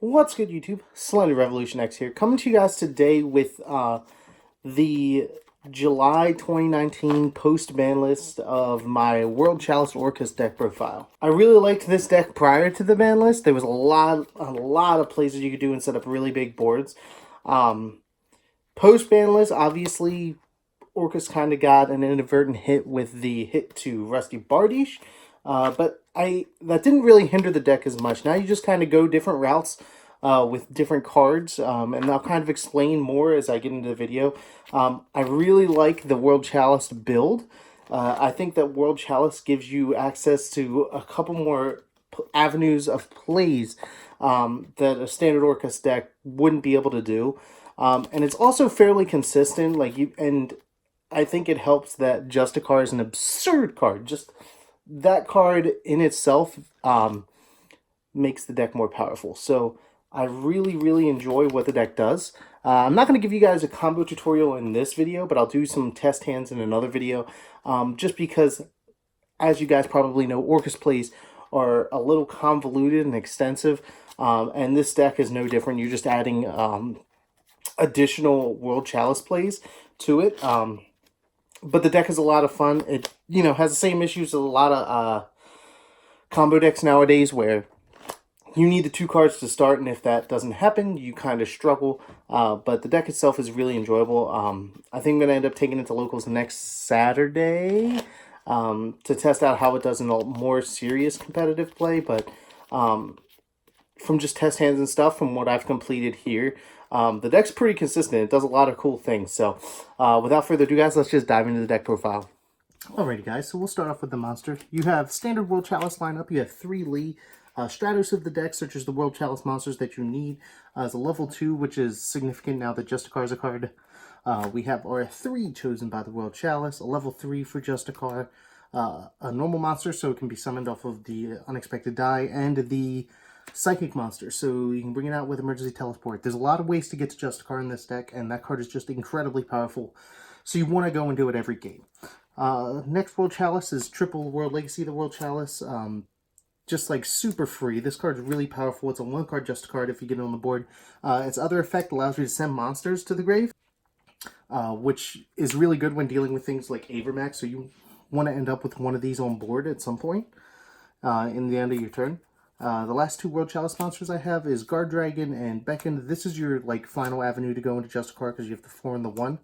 What's good, YouTube? Slender Revolution X here, coming to you guys today with the July 2019 post-ban list of my World Chalice Orcust deck profile. I really liked this deck prior to the ban list. There was a lot of places you could do and set up really big boards. Post-ban list, obviously, Orcust kind of got an inadvertent hit with the hit to Rusty Bardiche. But that didn't really hinder the deck as much. Now you just kind of go different routes with different cards, and I'll kind of explain more as I get into the video. I really like the World Chalice build. I think that World Chalice gives you access to a couple more avenues of plays that a standard Orcust deck wouldn't be able to do. And it's also fairly consistent. And I think it helps that Justicar is an absurd card. Just that card in itself makes the deck more powerful. So I really enjoy what the deck does. I'm not going to give you guys a combo tutorial in this video, but I'll do some test hands in another video. Just because, as you guys probably know, Orcust plays are a little convoluted and extensive. And this deck is no different. You're just adding additional World Chalice plays to it. But the deck is a lot of fun. It, has the same issues as a lot of combo decks nowadays where you need the 2 cards to start, and if that doesn't happen, you kind of struggle. But the deck itself is really enjoyable. I think I'm going to end up taking it to locals next Saturday to test out how it does in a more serious competitive play. But from just test hands and stuff, from what I've completed here, the deck's pretty consistent. It does a lot of cool things. So without further ado, guys, let's just dive into the deck profile. Alrighty, guys, so we'll start off with the monsters. You have standard World Chalice lineup. You have 3 Lee. Stratos of the deck, such as the World Chalice monsters that you need, as a level 2, which is significant now that Justicar is a card. We have our 3 chosen by the World Chalice, a level 3 for Justicar, a normal monster, so it can be summoned off of the Unexpected Die, and the Psychic monster, so you can bring it out with Emergency Teleport. There's a lot of ways to get to Justicar in this deck, and that card is just incredibly powerful, so you want to go and do it every game. Next World Chalice is triple World Legacy, the World Chalice. Just like super free. This card's really powerful. It's a 1-card Just card if you get it on the board. Its other effect allows you to send monsters to the grave, which is really good when dealing with things like Avermax, so you want to end up with one of these on board at some point in the end of your turn. The last 2 World Chalice monsters I have is Guard Dragon and Beckon. This is your final avenue to go into Justicar because you have the 4 and the 1.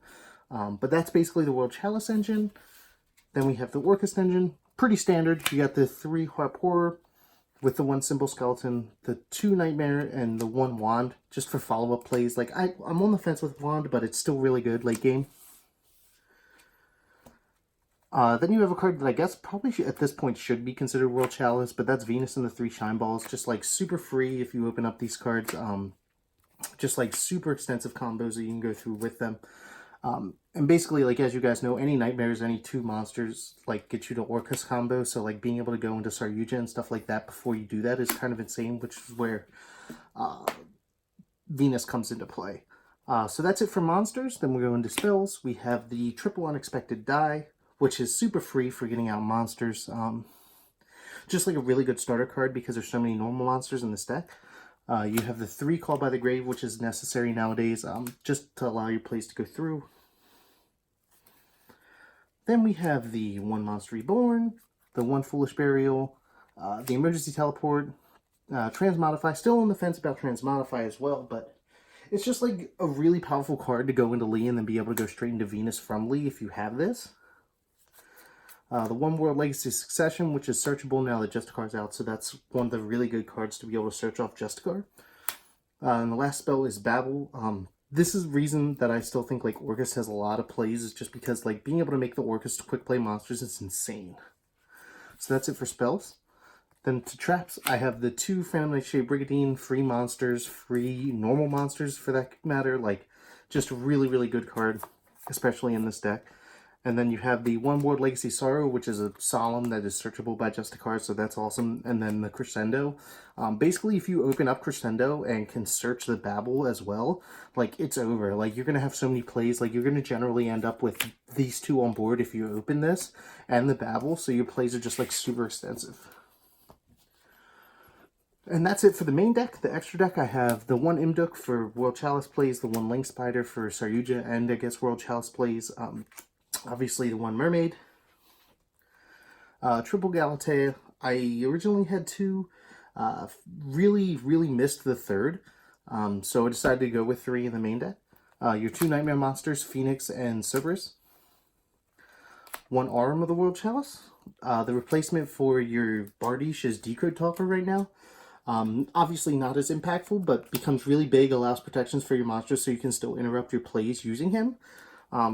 But that's basically the World Chalice engine. Then we have the Orcust engine. Pretty standard. You got the 3 Harp Horror with the 1 Symbol Skeleton, the 2 Nightmare, and the 1 Wand, just for follow-up plays. I'm on the fence with Wand, but it's still really good late game. Then you have a card that I guess probably at this point should be considered World Chalice, but that's Venus and the 3 Shine Balls. Just super free if you open up these cards. Just super extensive combos that you can go through with them. And basically, as you guys know, any Nightmares, any 2 monsters, get you to Orcust combo, so, being able to go into Saryuja and stuff like that before you do that is kind of insane, which is where Venus comes into play. So that's it for monsters. Then we go into spells. We have the triple Unexpected Die, which is super free for getting out monsters. Just a really good starter card because there's so many normal monsters in this deck. You have the 3 Call by the Grave, which is necessary nowadays, just to allow your plays to go through. Then we have the 1 Monster Reborn, the 1 Foolish Burial, the Emergency Teleport, Transmodify. Still on the fence about Transmodify as well, but it's just a really powerful card to go into Lee and then be able to go straight into Venus from Lee if you have this. The 1 World Legacy Succession, which is searchable now that Justicar's out, so that's one of the really good cards to be able to search off Justicar. And the last spell is Babel. This is the reason that I still think Orcust has a lot of plays, is just because being able to make the Orcust quick play monsters is insane. So that's it for spells. Then to traps, I have the 2 Phantom Nightshade Brigandine, free monsters, free normal monsters for that matter. Just a really good card, especially in this deck. And then you have the 1 World Legacy Sorrow, which is a Solemn that is searchable by Justicar, so that's awesome. And then the Crescendo. Basically, if you open up Crescendo and can search the Babel as well, it's over. You're going to have so many plays. You're going to generally end up with these 2 on board if you open this and the Babel, so your plays are just, super extensive. And that's it for the main deck. The extra deck, I have the one Imduk for World Chalice plays, the one Link Spider for Saryuja, and I guess World Chalice plays. Obviously the one Mermaid. Triple Galatea. I originally had two. Really missed the third. So I decided to go with three in the main deck. Your two Nightmare Monsters, Phoenix and Cerberus. One Aurum of the World Chalice. The replacement for your Bardiche is Decode Talker right now. Obviously not as impactful, but becomes really big, allows protections for your monsters so you can still interrupt your plays using him.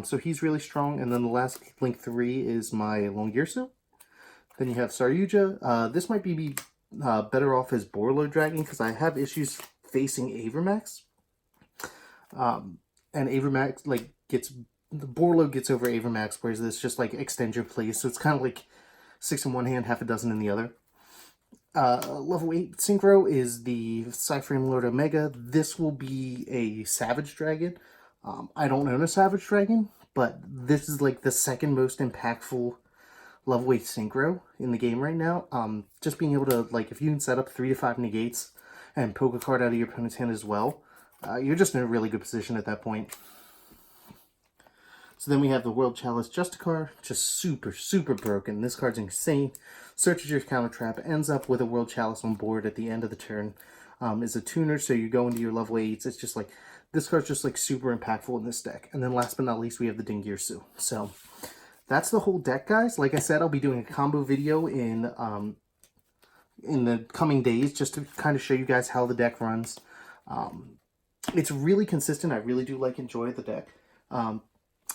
So he's really strong. And then the last Link 3 is my Longirsu. Then you have Saryuja. This might be better off as Borlo Dragon because I have issues facing Avermax. And Avermax the Borlo gets over Avermax, whereas this just like extends your plays. So it's kind of like 6 in one hand, half a dozen in the other. Level 8 Synchro is the Cyframe Lord Omega. This will be a Savage Dragon. I don't own a Savage Dragon, but this is like the second most impactful level 8 Synchro in the game right now. Just being able to, like, if you can set up 3 to 5 negates and poke a card out of your opponent's hand as well, you're just in a really good position at that point. So then we have the World Chalice Justicar, just super broken. This card's insane. Searches your counter trap, ends up with a World Chalice on board at the end of the turn. Is a tuner, so you go into your level 8s. It's just like, this card's just like super impactful in this deck. And then last but not least, we have the Dingirsu. So that's the whole deck, guys. Like I said, I'll be doing a combo video in the coming days just to kind of show you guys how the deck runs. It's really consistent. I really do enjoy the deck.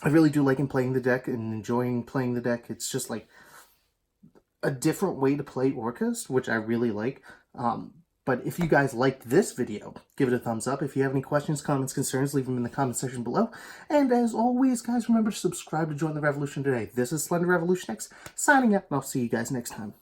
I really do like playing the deck and enjoying playing the deck. It's just like a different way to play Orcust, which I really like. But if you guys liked this video, give it a thumbs up. If you have any questions, comments, concerns, leave them in the comment section below. And as always, guys, remember to subscribe to join the revolution today. This is Slender Revolution X, signing out, and I'll see you guys next time.